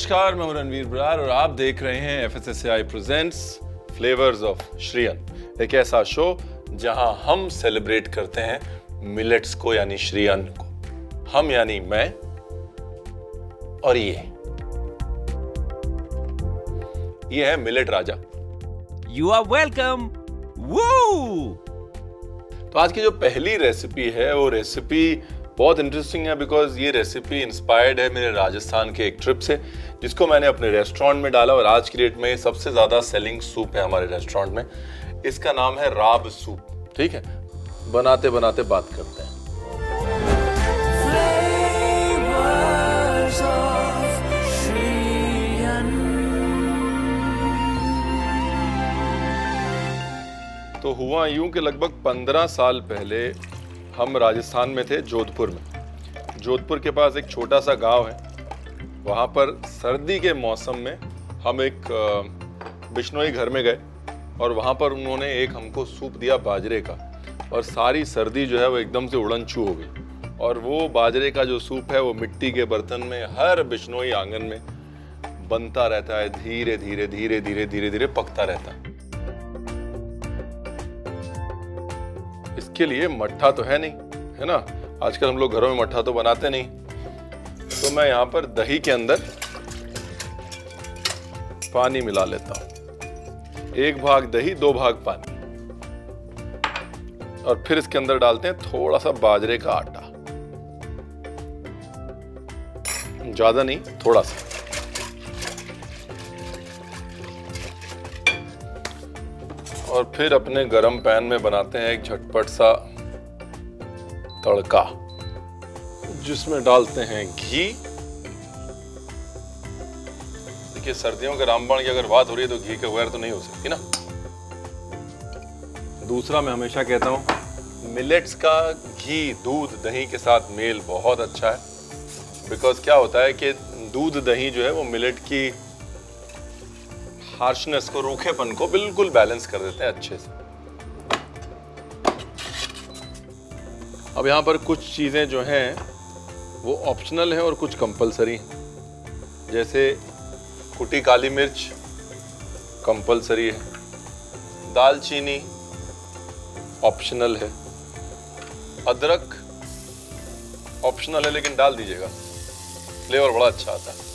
नमस्कार, मैं हूं रणवीर बरार और आप देख रहे हैं FSSAI presents flavours of Shriyan, एक ऐसा शो जहां हम सेलिब्रेट करते हैं मिलेट्स को यानी श्रीयन को। हम यानी मैं और ये है millet Raja. You are welcome. Woo! तो आज की जो पहली रेसिपी है वो रेसिपी बहुत इंटरेस्टिंग है बिकॉज ये रेसिपी इंस्पायर्ड है मेरे राजस्थान के एक ट्रिप से, जिसको मैंने अपने रेस्टोरेंट में डाला और आज की डेट में सबसे ज़्यादा सेलिंग सूप है हमारे रेस्टोरेंट में। इसका नाम है राब सूप। ठीक है, बनाते बनाते बात करते हैं। तो हुआ यूं कि लगभग 15 साल पहले हम राजस्थान में थे, जोधपुर में। जोधपुर के पास एक छोटा सा गांव है। वहाँ पर सर्दी के मौसम में हम एक बिश्नोई घर में गए और वहाँ पर उन्होंने एक हमको सूप दिया बाजरे का, और सारी सर्दी जो है वो एकदम से उड़नछू हो गई। और वो बाजरे का जो सूप है वो मिट्टी के बर्तन में हर बिश्नोई आंगन में बनता रहता है, धीरे धीरे धीरे धीरे धीरे धीरे पकता रहता है। इसके लिए मट्ठा तो है नहीं, है ना। आजकल हम लोग घरों में मट्ठा तो बनाते नहीं। तो मैं यहाँ पर दही के अंदर पानी मिला लेता हूँ। 1 भाग दही 2 भाग पानी, और फिर इसके अंदर डालते हैं थोड़ा सा बाजरे का आटा, ज्यादा नहीं, थोड़ा सा। और फिर अपने गरम पैन में बनाते हैं एक झटपट सा तड़का, जिसमें डालते हैं घी। देखिए, सर्दियों के रामबाण की अगर बात हो रही है तो घी के बगैर तो नहीं हो सकती ना। दूसरा, मैं हमेशा कहता हूँ मिलेट्स का घी दूध दही के साथ मेल बहुत अच्छा है। बिकॉज क्या होता है कि दूध दही जो है वो मिलेट की हार्शनेस को, रूखेपन को बिल्कुल बैलेंस कर देते हैं अच्छे से। अब यहाँ पर कुछ चीज़ें जो हैं वो ऑप्शनल हैं और कुछ कंपलसरी हैं। जैसे कुटी काली मिर्च कंपलसरी है, दालचीनी ऑप्शनल है, अदरक ऑप्शनल है लेकिन डाल दीजिएगा, फ्लेवर बड़ा अच्छा आता है।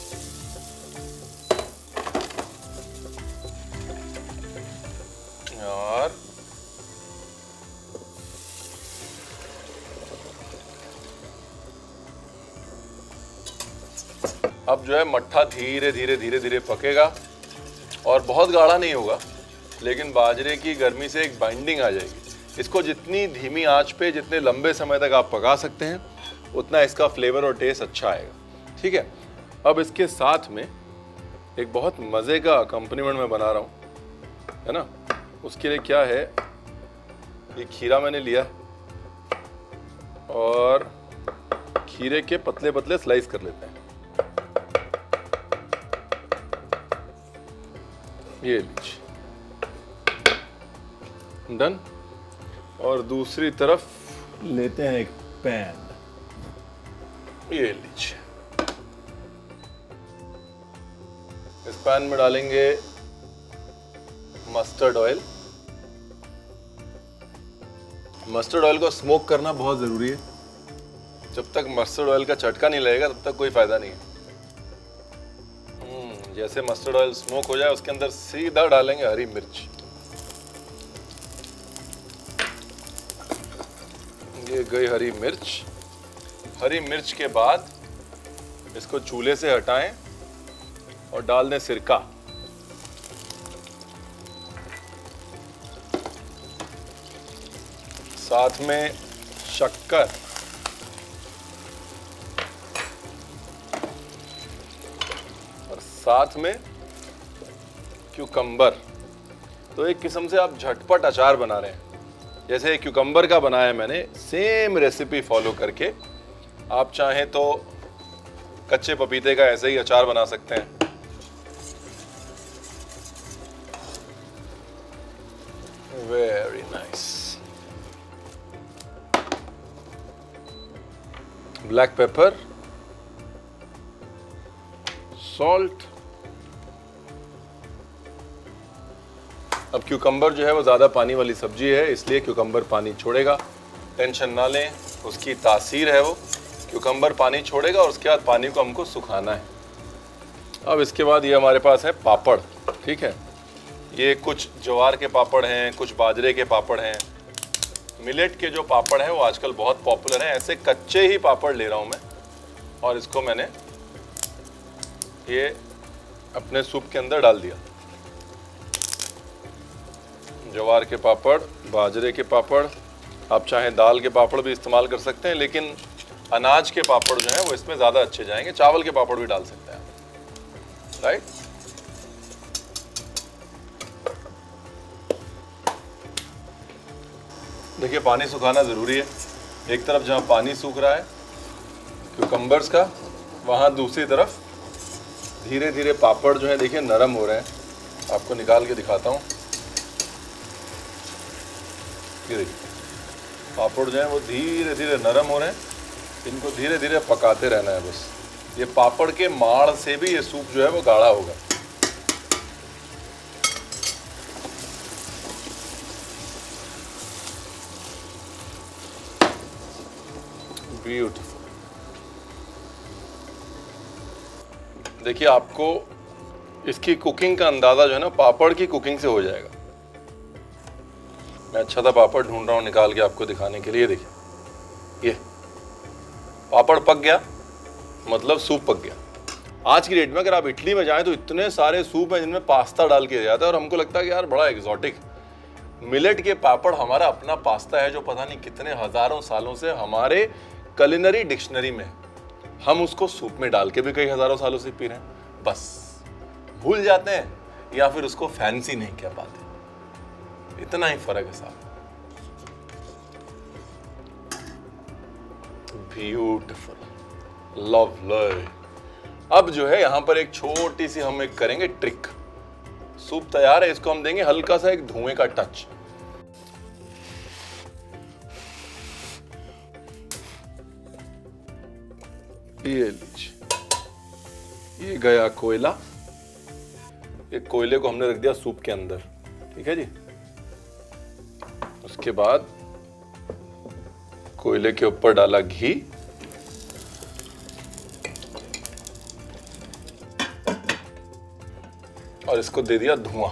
और अब जो है मट्ठा धीरे धीरे धीरे धीरे पकेगा और बहुत गाढ़ा नहीं होगा, लेकिन बाजरे की गर्मी से एक बाइंडिंग आ जाएगी। इसको जितनी धीमी आंच पे जितने लंबे समय तक आप पका सकते हैं उतना इसका फ्लेवर और टेस्ट अच्छा आएगा। ठीक है, अब इसके साथ में एक बहुत मज़े का अकम्पनीमेंट मैं बना रहा हूँ, है ना। उसके लिए क्या है, ये खीरा मैंने लिया और खीरे के पतले पतले स्लाइस कर लेते हैं। ये लीजिए, डन। और दूसरी तरफ लेते हैं एक पैन, ये लीजिए। इस पैन में डालेंगे मस्टर्ड ऑयल। मस्टर्ड ऑयल को स्मोक करना बहुत ज़रूरी है। जब तक मस्टर्ड ऑयल का चटका नहीं लगेगा तब तक कोई फ़ायदा नहीं है। जैसे मस्टर्ड ऑयल स्मोक हो जाए उसके अंदर सीधा डालेंगे हरी मिर्च। ये गई हरी मिर्च। हरी मिर्च के बाद इसको चूल्हे से हटाएं और डाल दें सिरका। साथ में शक्कर, और साथ में क्यूकम्बर। तो एक किस्म से आप झटपट अचार बना रहे हैं। जैसे क्यूकम्बर का बनाया मैंने, सेम रेसिपी फॉलो करके आप चाहें तो कच्चे पपीते का ऐसे ही अचार बना सकते हैं। Very nice. Black pepper, salt. अब क्यूकम्बर जो है वो ज़्यादा पानी वाली सब्जी है, इसलिए क्यूकम्बर पानी छोड़ेगा, टेंशन ना लें, उसकी तासीर है वो। क्यूकम्बर पानी छोड़ेगा और उसके बाद पानी को हमको सुखाना है। अब इसके बाद ये हमारे पास है पापड़, ठीक है। ये कुछ ज्वार के पापड़ हैं, कुछ बाजरे के पापड़ हैं। मिलेट के जो पापड़ हैं वो आजकल बहुत पॉपुलर हैं। ऐसे कच्चे ही पापड़ ले रहा हूँ मैं और इसको मैंने ये अपने सूप के अंदर डाल दिया। ज्वार के पापड़, बाजरे के पापड़, आप चाहें दाल के पापड़ भी इस्तेमाल कर सकते हैं, लेकिन अनाज के पापड़ जो हैं वो इसमें ज़्यादा अच्छे जाएंगे। चावल के पापड़ भी डाल सकते हैं, राइट। देखिए पानी सुखाना ज़रूरी है। एक तरफ जहाँ पानी सूख रहा है क्यूकम्बर्स का, वहाँ दूसरी तरफ धीरे धीरे पापड़ जो है देखिए नरम हो रहे हैं। आपको निकाल के दिखाता हूँ। ये देखिए पापड़ जो है वो धीरे धीरे नरम हो रहे हैं। इनको धीरे धीरे पकाते रहना है बस। ये पापड़ के माड़ से भी ये सूप जो है वो गाढ़ा होगा। ब्यूटीफुल। देखिए आपको इसकी कुकिंग का अंदाजा जो है ना पापड़ की कुकिंग से हो जाएगा। मैं अच्छा सा पापड़ ढूंढ रहा हूँ निकाल के आपको दिखाने के लिए। देखिए ये पापड़ पक गया, मतलब सूप पक गया। आज की डेट में अगर आप इटली में जाएं तो इतने सारे सूप हैं जिनमें पास्ता डाल के जाता है और हमको लगता है कि यार बड़ा एग्जॉटिक। मिलेट के पापड़ हमारा अपना पास्ता है जो पता नहीं कितने हजारों सालों से हमारे कुलिनरी डिक्शनरी में। हम उसको सूप में डाल के भी कई हजारों सालों से पी रहे हैं, बस भूल जाते हैं या फिर उसको फैंसी नहीं कह पाते। इतना ही फर्क है साहब। Beautiful, lovely. अब जो है यहां पर एक छोटी सी हम एक करेंगे ट्रिक। सूप तैयार है, इसको हम देंगे हल्का सा एक धुएं का टच। ये लीजिए, ये गया कोयला। ये कोयले को हमने रख दिया सूप के अंदर, ठीक है जी। उसके बाद कोयले के ऊपर डाला घी, और इसको दे दिया धुआं।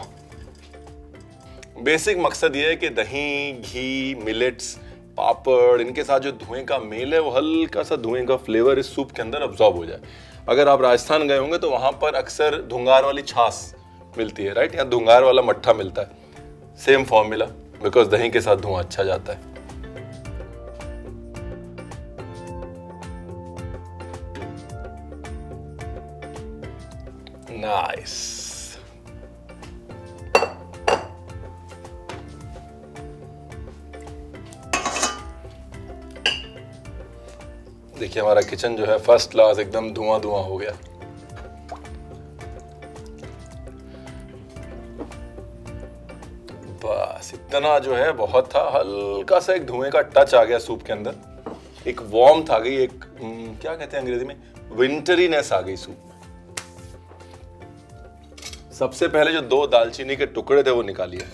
बेसिक मकसद ये है कि दही, घी, मिलेट्स, पापड़, इनके साथ जो धुएं का मेल है वो हल्का सा धुएं का फ्लेवर इस सूप के अंदर अब्सॉर्ब हो जाए। अगर आप राजस्थान गए होंगे तो वहां पर अक्सर धुंगार वाली छाछ मिलती है, राइट, या धुंगार वाला मट्ठा मिलता है। सेम फॉर्मूला, बिकॉज दही के साथ धुआं अच्छा जाता है। नाइस। देखिए हमारा किचन जो है फर्स्ट क्लास एकदम धुआं धुआं हो गया। बस इतना जो है बहुत था। हल्का सा एक धुएं का टच आ गया सूप के अंदर, एक वार्मथ आ गई, एक क्या कहते हैं अंग्रेजी में, विंटरीनेस आ गई सूप में। सबसे पहले जो 2 दालचीनी के टुकड़े थे वो निकालिए,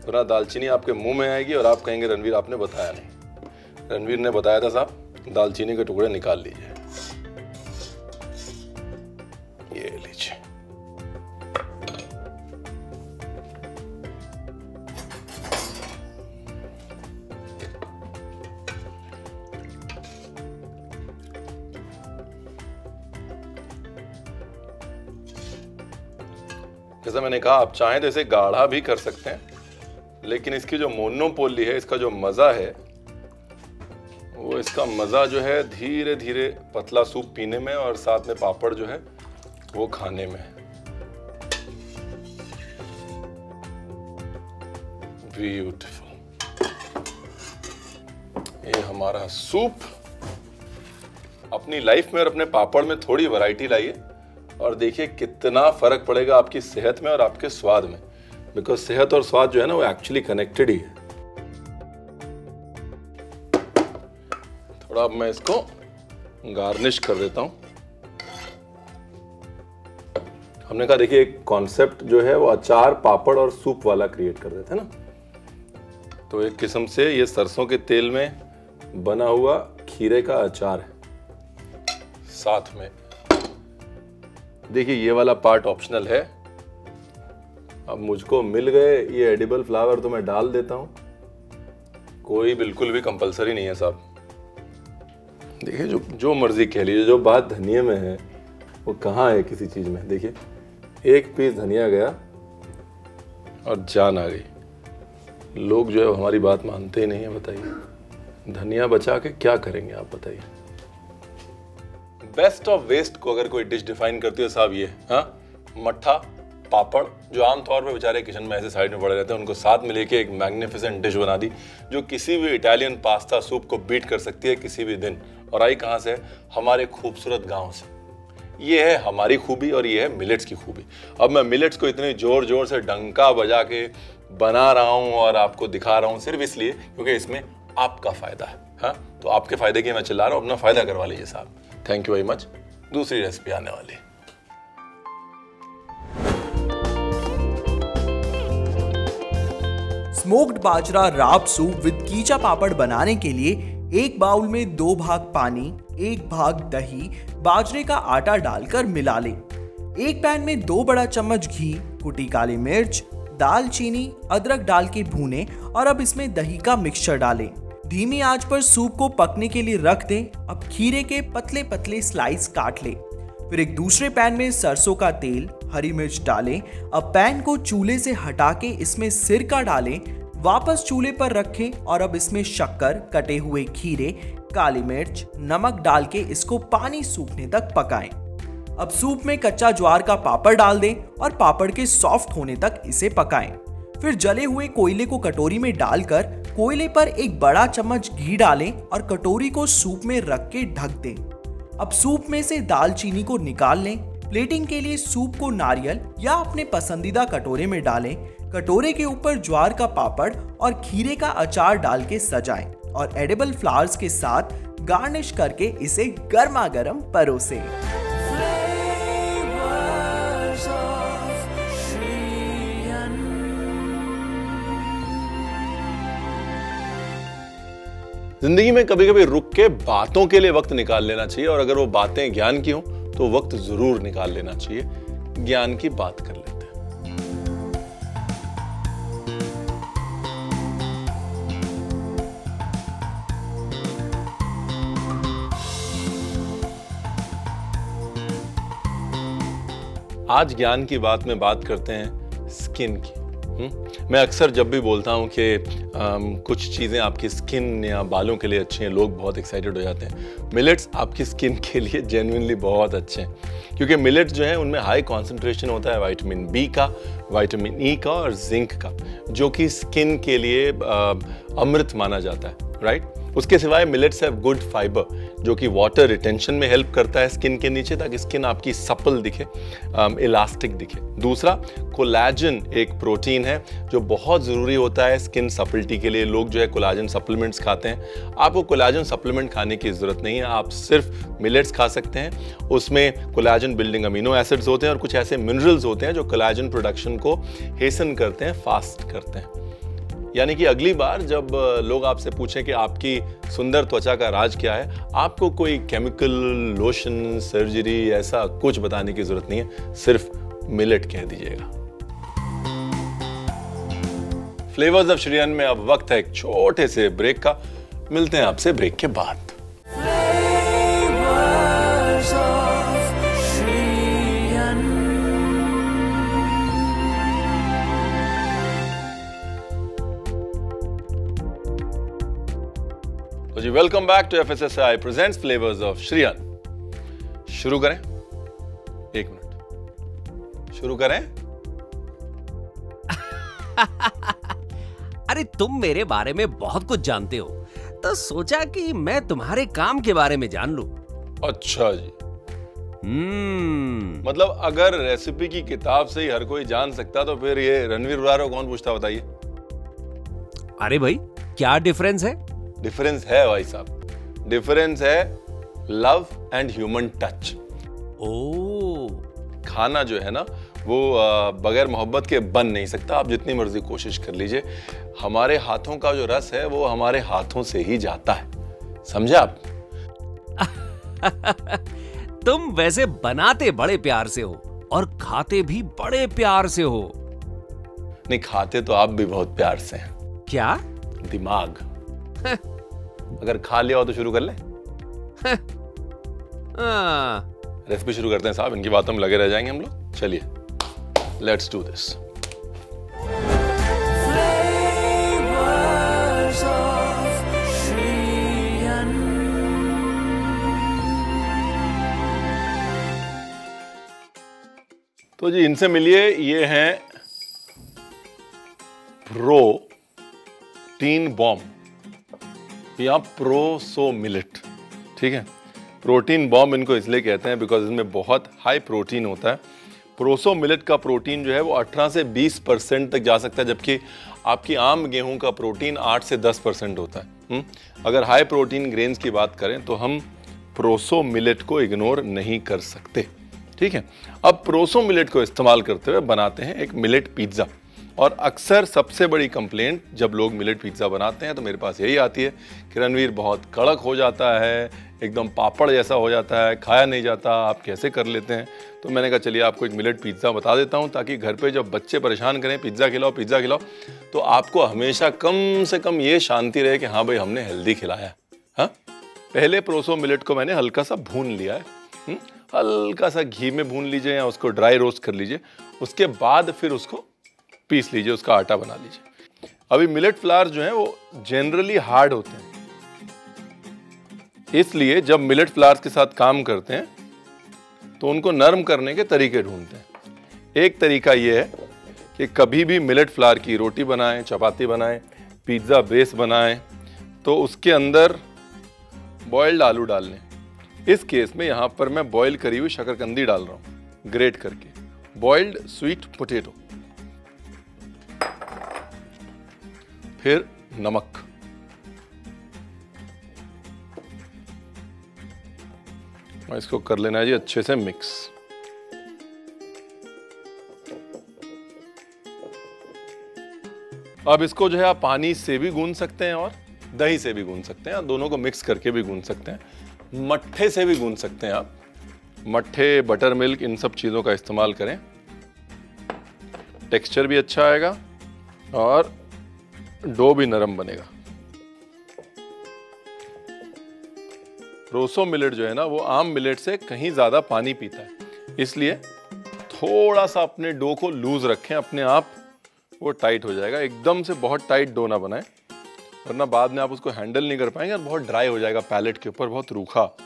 वरना दालचीनी आपके मुंह में आएगी और आप कहेंगे रणवीर आपने बताया नहीं। रणवीर ने बताया था साहब, दालचीनी के टुकड़े निकाल लीजिए। ये लीजिए। जैसा मैंने कहा आप चाहें तो इसे गाढ़ा भी कर सकते हैं, लेकिन इसकी जो मोनोपोली है, इसका जो मजा है वो, इसका मजा जो है धीरे धीरे पतला सूप पीने में और साथ में पापड़ जो है वो खाने में। ब्यूटीफुल। ये हमारा सूप। अपनी लाइफ में और अपने पापड़ में थोड़ी वैरायटी लाइए और देखिए कितना फर्क पड़ेगा आपकी सेहत में और आपके स्वाद में, बिकॉज सेहत और स्वाद जो है ना वो एक्चुअली कनेक्टेड ही है। थोड़ा अब मैं इसको गार्निश कर देता हूं। हमने कहा देखिए एक कॉन्सेप्ट जो है वो अचार, पापड़ और सूप वाला क्रिएट कर देते हैं ना। तो एक किस्म से ये सरसों के तेल में बना हुआ खीरे का अचार है। साथ में देखिए ये वाला पार्ट ऑप्शनल है। अब मुझको मिल गए ये एडिबल फ्लावर तो मैं डाल देता हूं, कोई बिल्कुल भी कंपलसरी नहीं है साहब। देखिए जो मर्जी कह लीजिए, जो बात धनिया में है वो कहाँ है किसी चीज में। देखिए एक पीस धनिया गया और जान आ गई। लोग जो है हमारी बात मानते ही नहीं है। बताइए धनिया बचा के क्या करेंगे आप बताइए। बेस्ट ऑफ वेस्ट को अगर कोई डिश डिफाइन करती है साहब ये, हाँ, मट्ठा पापड़, जो आमतौर पे बेचारे किचन में ऐसे साइड में पड़े रहते हैं, उनको साथ में लेके एक मैग्निफिसेंट डिश बना दी जो किसी भी इटालियन पास्ता सूप को बीट कर सकती है किसी भी दिन। और आई कहाँ से? हमारे खूबसूरत गांव से। ये है हमारी खूबी और ये है मिलेट्स की खूबी। अब मैं मिलेट्स को इतने जोर जोर से डंका बजा के बना रहा हूँ और आपको दिखा रहा हूँ सिर्फ इसलिए क्योंकि इसमें आपका फायदा है। हाँ, तो आपके फायदे के मैं चिल्ला रहा हूँ, अपना फायदा करवा लीजिए साहब। Thank you very much. दूसरी रेसिपी आने वाली है। स्मोक्ड बाजरा राब सूप विद कीचा पापड़ बनाने के लिए एक बाउल में 2 भाग पानी, 1 भाग दही, बाजरे का आटा डालकर मिला लें। एक पैन में 2 बड़ा चम्मच घी, कुटी काली मिर्च, दालचीनी, अदरक डाल के भूनें और अब इसमें दही का मिक्सचर डालें। धीमी आंच पर सूप को पकने के लिए रख दें। अब खीरे के पतले पतले स्लाइस काट लें। फिर एक दूसरे पैन में सरसों का तेल, हरी मिर्च डालें। अब पैन को चूल्हे से हटा के इसमें सिरका डालें, वापस चूल्हे पर रखें और अब इसमें शक्कर, कटे हुए खीरे, काली मिर्च, नमक डाल के इसको पानी सूखने तक पकाएं। अब सूप में कच्चा ज्वार का पापड़ डाल दें और पापड़ के सॉफ्ट होने तक इसे पकाएं। फिर जले हुए कोयले को कटोरी में डालकर कोयले पर एक बड़ा चम्मच घी डालें और कटोरी को सूप में रख के ढक दें। अब सूप में से दालचीनी को निकाल लें। प्लेटिंग के लिए सूप को नारियल या अपने पसंदीदा कटोरे में डालें। कटोरे के ऊपर ज्वार का पापड़ और खीरे का अचार डाल के सजाएं और एडिबल फ्लावर्स के साथ गार्निश करके इसे गर्मा गर्म परोसें। जिंदगी में कभी कभी रुक के बातों के लिए वक्त निकाल लेना चाहिए और अगर वो बातें ज्ञान की हों तो वक्त जरूर निकाल लेना चाहिए। ज्ञान की बात कर लेते हैं। आज ज्ञान की बात में बात करते हैं स्किन की। मैं अक्सर जब भी बोलता हूँ कि कुछ चीज़ें आपकी स्किन या बालों के लिए अच्छी हैं, लोग बहुत एक्साइटेड हो जाते हैं। मिलेट्स आपकी स्किन के लिए जेन्युइनली बहुत अच्छे हैं क्योंकि मिलेट्स जो है उनमें हाई कॉन्सेंट्रेशन होता है विटामिन बी का, विटामिन ई का और जिंक का, जो कि स्किन के लिए अमृत माना जाता है, राइट। उसके सिवाय मिलेट्स हैव गुड फाइबर जो कि वाटर रिटेंशन में हेल्प करता है स्किन के नीचे, ताकि स्किन आपकी सपल दिखे, इलास्टिक दिखे। दूसरा, कोलाजन एक प्रोटीन है जो बहुत ज़रूरी होता है स्किन सपलिटी के लिए। लोग जो है कोलाजन सप्लीमेंट्स खाते हैं। आपको कोलाजन सप्लीमेंट खाने की ज़रूरत नहीं है, आप सिर्फ मिलेट्स खा सकते हैं। उसमें कोलाजन बिल्डिंग अमीनो एसिड्स होते हैं और कुछ ऐसे मिनरल्स होते हैं जो कोलाजन प्रोडक्शन को हेसन करते हैं, फास्ट करते हैं। यानी कि अगली बार जब लोग आपसे पूछें कि आपकी सुंदर त्वचा का राज क्या है, आपको कोई केमिकल, लोशन, सर्जरी ऐसा कुछ बताने की जरूरत नहीं है, सिर्फ मिलेट कह दीजिएगा। फ्लेवर्स ऑफ श्रीयन में अब वक्त है एक छोटे से ब्रेक का। मिलते हैं आपसे ब्रेक के बाद। तो जी welcome back to FSSAI presents flavours of श्रीयन। शुरू करें? 1 मिनट, शुरू करें? अरे तुम मेरे बारे में बहुत कुछ जानते हो, तो सोचा कि मैं तुम्हारे काम के बारे में जान लूं। अच्छा जी। मतलब अगर रेसिपी की किताब से ही हर कोई जान सकता तो फिर ये रणवीर बरार को कौन पूछता, बताइए। अरे भाई, क्या डिफरेंस है? डिफरेंस है भाई साहब, डिफरेंस है लव एंड ह्यूमन टच। ओ, खाना जो है ना वो बगैर मोहब्बत के बन नहीं सकता। आप जितनी मर्जी कोशिश कर लीजिए, हमारे हाथों का जो रस है वो हमारे हाथों से ही जाता है, समझे आप? तुम वैसे बनाते बड़े प्यार से हो और खाते भी बड़े प्यार से हो। नहीं, खाते तो आप भी बहुत प्यार से हैं। क्या? दिमाग। अगर खा लिया हो तो शुरू कर ले। रेसिपी शुरू करते हैं साहब, इनकी बातों में लगे रह जाएंगे हम लोग। चलिए, लेट्स डू दिस। तो जी इनसे मिलिए, ये हैं प्रोटीन बॉम्ब या प्रोसो मिलेट। ठीक है, प्रोटीन बॉम्ब इनको इसलिए कहते हैं बिकॉज इसमें बहुत हाई प्रोटीन होता है। प्रोसो मिलेट का प्रोटीन जो है वो 18 से 20% तक जा सकता है, जबकि आपकी आम गेहूं का प्रोटीन 8 से 10% होता है। अगर हाई प्रोटीन ग्रेन्स की बात करें तो हम प्रोसो मिलेट को इग्नोर नहीं कर सकते। ठीक है, अब प्रोसो मिलेट को इस्तेमाल करते हुए बनाते हैं एक मिलेट पिज्ज़ा। और अक्सर सबसे बड़ी कंप्लेंट जब लोग मिलेट पिज्ज़ा बनाते हैं तो मेरे पास यही आती है कि रणवीर बहुत कड़क हो जाता है, एकदम पापड़ जैसा हो जाता है, खाया नहीं जाता, आप कैसे कर लेते हैं? तो मैंने कहा चलिए आपको एक मिलेट पिज्ज़ा बता देता हूं, ताकि घर पे जब बच्चे परेशान करें पिज्ज़ा खिलाओ पिज्ज़ा खिलाओ, तो आपको हमेशा कम से कम ये शांति रहे कि हाँ भाई हमने हेल्दी खिलाया। हाँ, पहले प्रोसो मिलेट को मैंने हल्का सा भून लिया है। हल्का सा घी में भून लीजिए या उसको ड्राई रोस्ट कर लीजिए, उसके बाद फिर उसको पीस लीजिए, उसका आटा बना लीजिए। अभी मिलेट फ्लावर जो है वो जनरली हार्ड होते हैं, इसलिए जब मिलेट फ्लावर्स के साथ काम करते हैं तो उनको नरम करने के तरीके ढूंढते हैं। एक तरीका ये है कि कभी भी मिलेट फ्लावर की रोटी बनाएं, चपाती बनाएं, पिज्ज़ा बेस बनाएं तो उसके अंदर बॉइल्ड आलू डाल लें। इस केस में यहाँ पर मैं बॉईल करी हुई शकरकंदी डाल रहा हूँ, ग्रेट करके, बॉइल्ड स्वीट पोटैटो, फिर नमक, और इसको कर लेना है जी अच्छे से मिक्स। अब इसको जो है आप पानी से भी गूंद सकते हैं और दही से भी गूंद सकते हैं, दोनों को मिक्स करके भी गूंद सकते हैं, मट्ठे से भी गूंद सकते हैं आप। मट्ठे, बटर मिल्क, इन सब चीज़ों का इस्तेमाल करें, टेक्सचर भी अच्छा आएगा और डो भी नरम बनेगा। प्रोसो मिलेट जो है ना वो आम मिलेट से कहीं ज़्यादा पानी पीता है, इसलिए थोड़ा सा अपने डो को लूज रखें, अपने आप वो टाइट हो जाएगा। एकदम से बहुत टाइट डो ना बनाएं, वरना बाद में आप उसको हैंडल नहीं कर पाएंगे और बहुत ड्राई हो जाएगा, पैलेट के ऊपर बहुत रूखा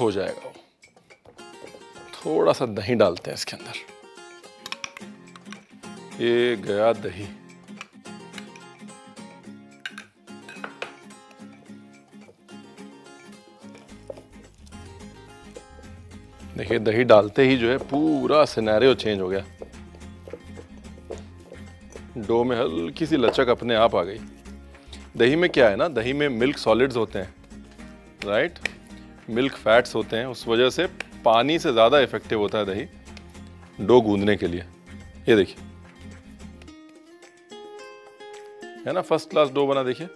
हो जाएगा। थोड़ा सा दही डालते हैं इसके अंदर, ये गया दही। देखिए दही डालते ही जो है पूरा सिनेरियो चेंज हो गया, डो में हल्की सी लचक अपने आप आ गई। दही में क्या है ना, दही में मिल्क सॉलिड्स होते हैं, राइट, मिल्क फैट्स होते हैं, उस वजह से पानी से ज़्यादा इफेक्टिव होता है दही डो गूंदने के लिए। ये देखिए है ना, फर्स्ट क्लास डो बना। देखिए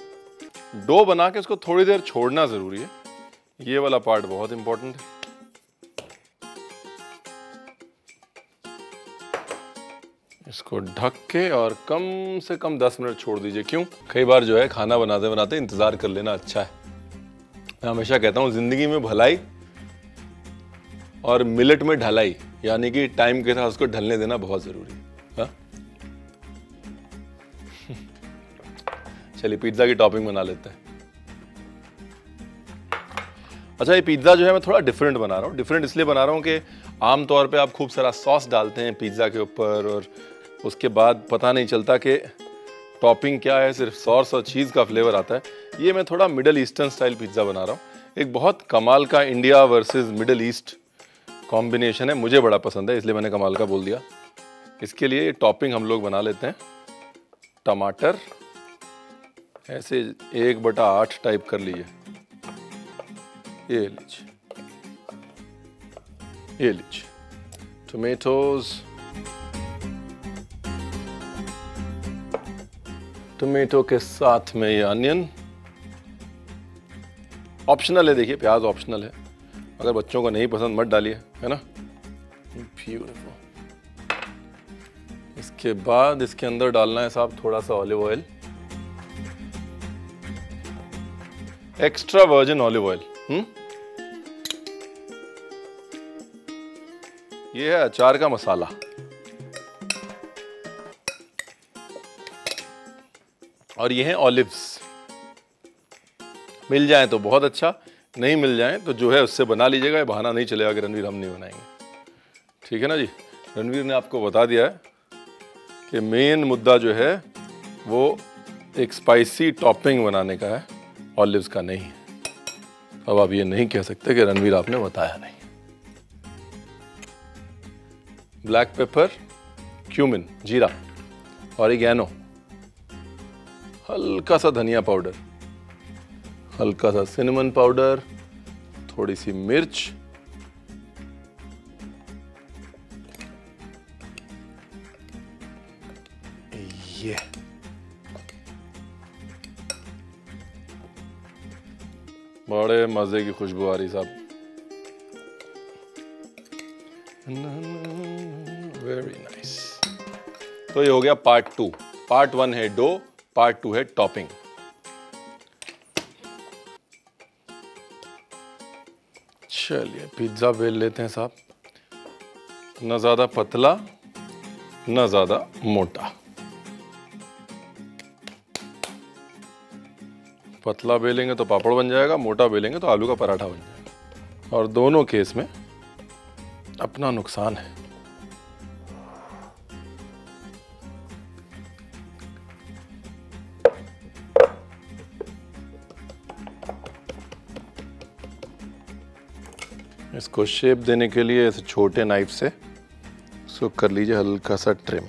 डो बना के उसको थोड़ी देर छोड़ना ज़रूरी है, ये वाला पार्ट बहुत इंपॉर्टेंट है। इसको ढक के और कम से कम 10 मिनट छोड़ दीजिए। क्यों? कई बार जो है खाना बनाते बनाते इंतजार कर लेना अच्छा है। मैं हमेशा कहता हूँ जिंदगी में भलाई और मिलेट में ढलाई, यानी कि टाइम के साथ उसको ढलने देना बहुत जरूरी है। हाँ? चलिए पिज्जा की टॉपिंग बना लेते हैं। अच्छा, ये पिज्जा जो है मैं थोड़ा डिफरेंट बना रहा हूँ। डिफरेंट इसलिए बना रहा हूँ कि आमतौर पे आप खूब सारा सॉस डालते हैं पिज्जा के ऊपर और उसके बाद पता नहीं चलता कि टॉपिंग क्या है, सिर्फ सॉस और चीज़ का फ्लेवर आता है। ये मैं थोड़ा मिडल ईस्टर्न स्टाइल पिज्ज़ा बना रहा हूँ। एक बहुत कमाल का India versus middle east combination है, मुझे बड़ा पसंद है इसलिए मैंने कमाल का बोल दिया। इसके लिए टॉपिंग हम लोग बना लेते हैं। टमाटर ऐसे 1/8 टाइप कर लीजिए, ये लीजिए, ये लीजिए, टोमेटोज, टोमेटो के साथ में ये अनियन। ऑप्शनल है, देखिए प्याज ऑप्शनल है, अगर बच्चों को नहीं पसंद मत डालिए, है ना। ब्यूटीफुल। इसके बाद इसके अंदर डालना है साहब थोड़ा सा olive oil, extra virgin olive oil. ये है अचार का मसाला। और ये है ऑलिव्स। मिल जाए तो बहुत अच्छा, नहीं मिल जाए तो जो है उससे बना लीजिएगा। ये बहाना नहीं चलेगा कि रणवीर हम नहीं बनाएंगे, ठीक है ना जी। रणवीर ने आपको बता दिया है कि मेन मुद्दा जो है वो एक स्पाइसी टॉपिंग बनाने का है, ऑलिव्स का नहीं है। अब आप ये नहीं कह सकते कि रणवीर आपने बताया नहीं। ब्लैक पेपर, क्यूमिन, जीरा, ऑरिगेनो, हल्का सा धनिया पाउडर, हल्का सा सिनेमन पाउडर, थोड़ी सी मिर्च, ये बड़े मजे की खुशबू आ रही साहब। Very nice. तो ये हो गया पार्ट 2। पार्ट 1 है डो, पार्ट 2 है टॉपिंग। चलिए पिज्जा बेल लेते हैं साहब, न ज्यादा पतला न ज्यादा मोटा। पतला बेलेंगे तो पापड़ बन जाएगा, मोटा बेलेंगे तो आलू का पराठा बन जाएगा। और दोनों केस में अपना नुकसान है। इसको शेप देने के लिए ऐसे छोटे नाइफ से इसको कर लीजिए हल्का सा ट्रिम।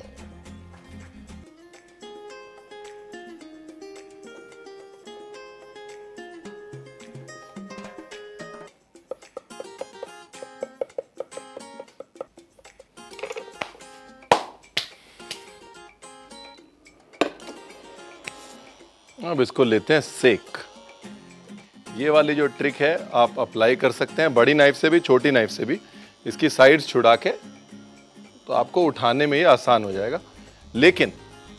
अब इसको लेते हैं सेक। ये वाली जो ट्रिक है आप अप्लाई कर सकते हैं बड़ी नाइफ से भी, छोटी नाइफ से भी। इसकी साइड्स छुड़ा के तो आपको उठाने में ये आसान हो जाएगा। लेकिन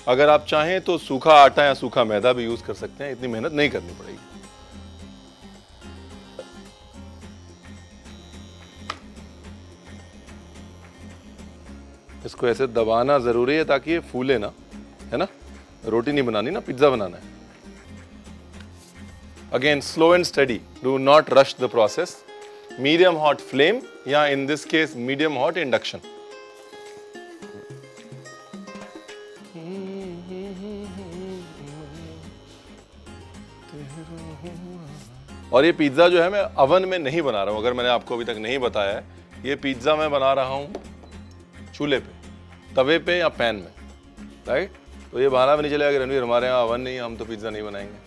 अगर आप चाहें तो सूखा आटा या सूखा मैदा भी यूज कर सकते हैं, इतनी मेहनत नहीं करनी पड़ेगी। इसको ऐसे दबाना जरूरी है ताकि ये फूले ना, है ना। रोटी नहीं बनानी ना, पिज्जा बनाना है। Again, slow and steady. Do not rush the process. Medium hot flame, या in this case medium hot induction. और ये पिज्जा जो है मैं अवन में नहीं बना रहा हूँ, अगर मैंने आपको अभी तक नहीं बताया है। ये पिज्जा मैं बना रहा हूँ चूल्हे पे, तवे पे या पैन में, राइट। तो ये बहाना भी नहीं चलेगा कि रणवीर हमारे यहाँ अवन नहीं है, हम तो पिज्जा नहीं बनाएंगे।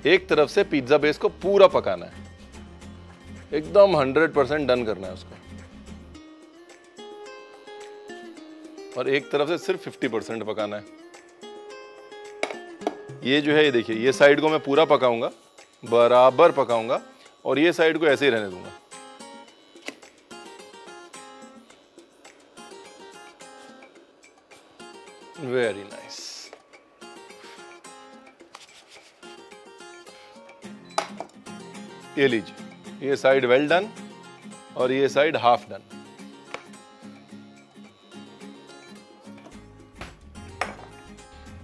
एक तरफ से पिज्जा बेस को पूरा पकाना है, एकदम 100% डन करना है उसको। और एक तरफ से सिर्फ 50% पकाना है। ये जो है, ये देखिए, ये साइड को मैं पूरा पकाऊंगा, बराबर पकाऊंगा, और ये साइड को ऐसे ही रहने दूंगा। Very nice. ये लीजिए, ये साइड वेल डन और ये साइड हाफ डन।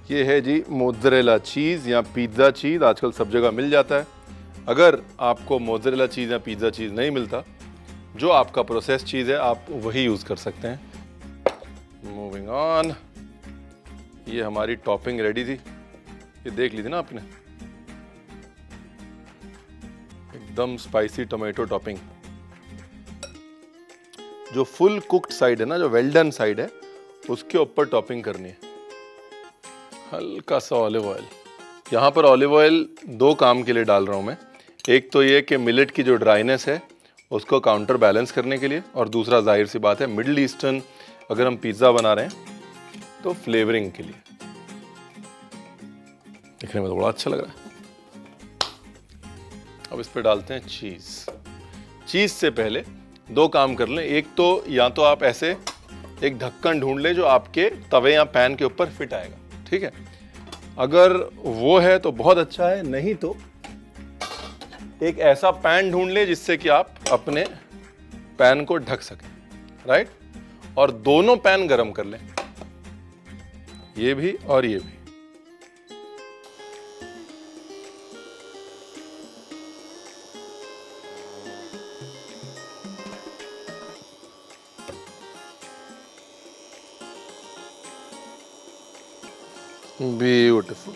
ये है जी मोज़रेला चीज़ या पिज़्ज़ा चीज़, आजकल सब जगह मिल जाता है। अगर आपको मोज़रेला चीज़ या पिज़्ज़ा चीज़ नहीं मिलता, जो आपका प्रोसेस चीज़ है आप वही यूज़ कर सकते हैं। Moving on. ये हमारी टॉपिंग रेडी थी, ये देख ली थी ना आपने, एकदम स्पाइसी टोमेटो टॉपिंग। जो फुल कुक्ड साइड है ना, जो वेल डन साइड है, उसके ऊपर टॉपिंग करनी है। हल्का सा ऑलिव ऑयल। यहाँ पर ऑलिव ऑयल दो काम के लिए डाल रहा हूँ मैं। एक तो ये कि मिलेट की जो ड्राइनेस है उसको काउंटर बैलेंस करने के लिए, और दूसरा जाहिर सी बात है मिडिल ईस्टर्न अगर हम पिज़्ज़ा बना रहे हैं तो फ्लेवरिंग के लिए। दिखने में तो बड़ा अच्छा लग रहा है। अब इस पर डालते हैं चीज़। चीज़ से पहले दो काम कर लें। एक तो या तो आप ऐसे एक ढक्कन ढूंढ लें जो आपके तवे या पैन के ऊपर फिट आएगा, ठीक है। अगर वो है तो बहुत अच्छा है, नहीं तो एक ऐसा पैन ढूंढ लें जिससे कि आप अपने पैन को ढक सकें, राइट। और दोनों पैन गरम कर लें, ये भी और ये भी। ब्यूटीफुल।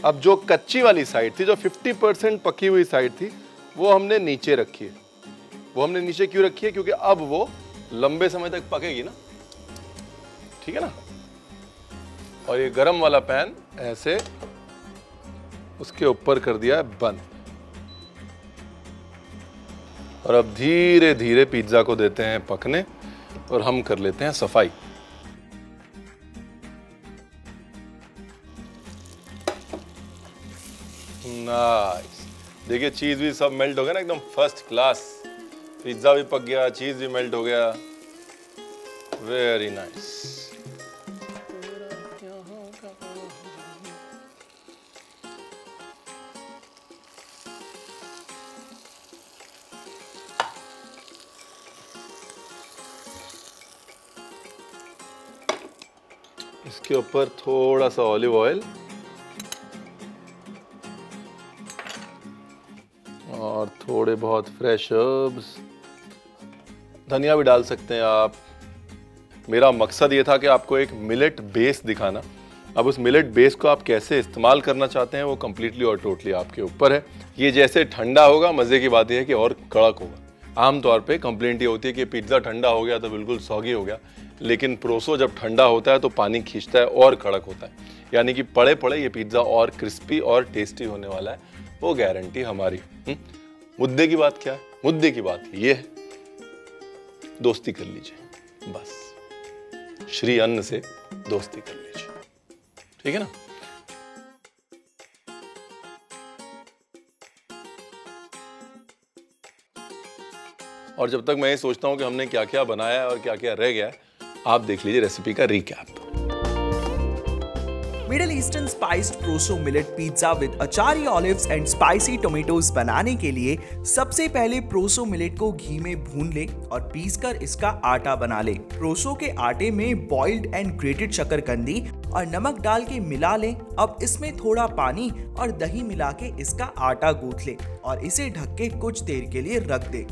अब जो कच्ची वाली साइड थी, जो 50% पकी हुई साइड थी, वो हमने नीचे रखी है। वो हमने नीचे क्यों रखी है? क्योंकि अब वो लंबे समय तक पकेगी ना, ठीक है ना। और ये गरम वाला पैन ऐसे उसके ऊपर कर दिया है बंद। और अब धीरे धीरे पिज्जा को देते हैं पकने और हम कर लेते हैं सफाई। नाइस। देखिए चीज भी सब मेल्ट हो गया ना, एकदम फर्स्ट क्लास। पिज्जा भी पक गया, चीज भी मेल्ट हो गया। Very nice. इसके ऊपर थोड़ा सा ऑलिव ऑयल और थोड़े बहुत फ्रेश हर्ब्स, धनिया भी डाल सकते हैं आप। मेरा मकसद ये था कि आपको एक मिलेट बेस दिखाना। अब उस मिलेट बेस को आप कैसे इस्तेमाल करना चाहते हैं वो कम्प्लीटली और टोटली आपके ऊपर है। ये जैसे ठंडा होगा, मज़े की बात यह है कि और कड़क होगा। आमतौर पे कंप्लेंट ये होती है कि पिज्ज़ा ठंडा हो गया तो बिल्कुल सॉगी हो गया, लेकिन प्रोसो जब ठंडा होता है तो पानी खींचता है और कड़क होता है, यानी कि पड़े पड़े ये पिज्ज़ा और क्रिस्पी और टेस्टी होने वाला है, वो गारंटी हमारी। मुद्दे की बात क्या है? मुद्दे की बात ये है, दोस्ती कर लीजिए बस। श्री अन्न से दोस्ती कर लीजिए, ठीक है ना। और जब तक मैं ये सोचता हूं कि हमने क्या क्या बनाया है और क्या क्या रह गया है, आप देख लीजिए रेसिपी का recap. Middle Eastern spiced proso millet pizza with achari olives and spicy tomatoes बनाने के लिए सबसे पहले प्रोसो मिलेट को घी में भून ले और पीसकर इसका आटा बना ले। प्रोसो के आटे में बॉइल्ड एंड ग्रेटेड शकरकंदी और नमक डाल के मिला ले। अब इसमें थोड़ा पानी और दही मिला के इसका आटा गूंथ ले और इसे ढक के कुछ देर के लिए रख दे।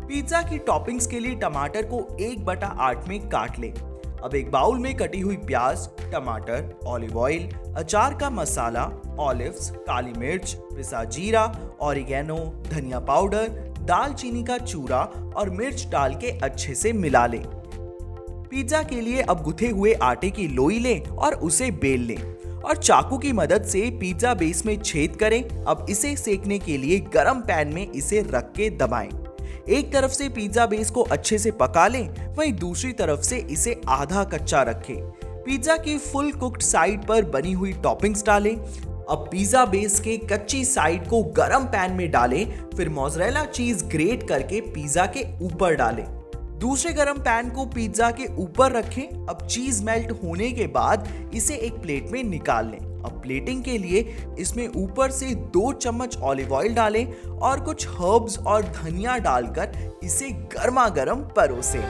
पिज्जा की टॉपिंग्स के लिए टमाटर को 1/8 में काट ले। अब एक बाउल में कटी हुई प्याज, टमाटर, ऑलिव ऑयल, अचार का मसाला, ऑलिव्स, काली मिर्च, पिसा जीरा, ऑरिगेनो, धनिया पाउडर, दालचीनी का चूरा और मिर्च डाल के अच्छे से मिला ले। पिज्जा के लिए अब गुथे हुए आटे की लोई ले और उसे बेल ले और चाकू की मदद से पिज्जा बेस में छेद करें। अब इसे सेकने के लिए गरम पैन में इसे रख के दबाएं। एक तरफ से पिज्जा बेस को अच्छे से पका लें, वहीं दूसरी तरफ से इसे आधा कच्चा रखें। पिज्जा की फुल कुक्ड साइड पर बनी हुई टॉपिंग्स डालें। अब पिज्जा बेस के कच्ची साइड को गरम पैन में डालें, फिर मोज़रेला चीज ग्रेट करके पिज्जा के ऊपर डालें। दूसरे गरम पैन को पिज्जा के ऊपर रखें। अब चीज मेल्ट होने के बाद इसे एक प्लेट में निकाल लें। अब प्लेटिंग के लिए इसमें ऊपर से 2 चम्मच ऑलिव ऑयल डालें और कुछ हर्ब्स और धनिया डालकर इसे गर्मा गर्म परोसें।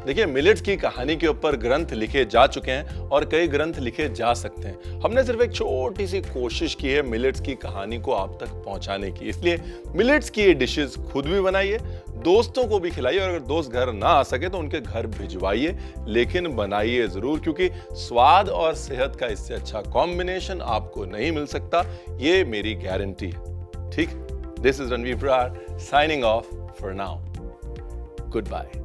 देखिए, मिलेट्स की कहानी के ऊपर ग्रंथ लिखे जा चुके हैं और कई ग्रंथ लिखे जा सकते हैं। हमने सिर्फ एक छोटी सी कोशिश की है मिलेट्स की कहानी को आप तक पहुंचाने की। इसलिए मिलेट्स की ये डिशेस खुद भी बनाइए, दोस्तों को भी खिलाइए, और अगर दोस्त घर ना आ सके तो उनके घर भिजवाइए, लेकिन बनाइए जरूर, क्योंकि स्वाद और सेहत का इससे अच्छा कॉम्बिनेशन आपको नहीं मिल सकता, ये मेरी गारंटी है। ठीक, this is Ranveer Brar signing off for now. Good bye.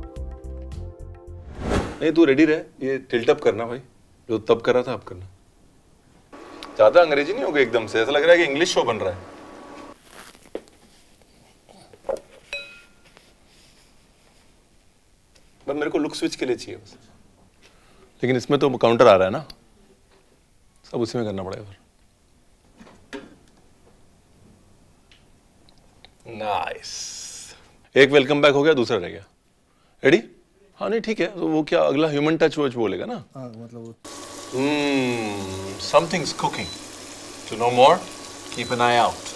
नहीं तू रेडी रहे, ये टिल्ट अप करना भाई, जो तब कर रहा था आप करना। ज्यादा अंग्रेजी नहीं होगा एकदम से, ऐसा लग रहा है कि इंग्लिश शो बन रहा है। बस मेरे को लुक स्विच के लिए चाहिए बस, लेकिन इसमें तो काउंटर आ रहा है ना, सब उसी में करना पड़ेगा फिर। नाइस, एक वेलकम बैक हो गया, दूसरा रह गया। रेडी? हाँ नहीं ठीक है, तो वो क्या अगला ह्यूमन टच वच बोलेगा ना? हाँ मतलब somethings cooking, to know more keep an eye out.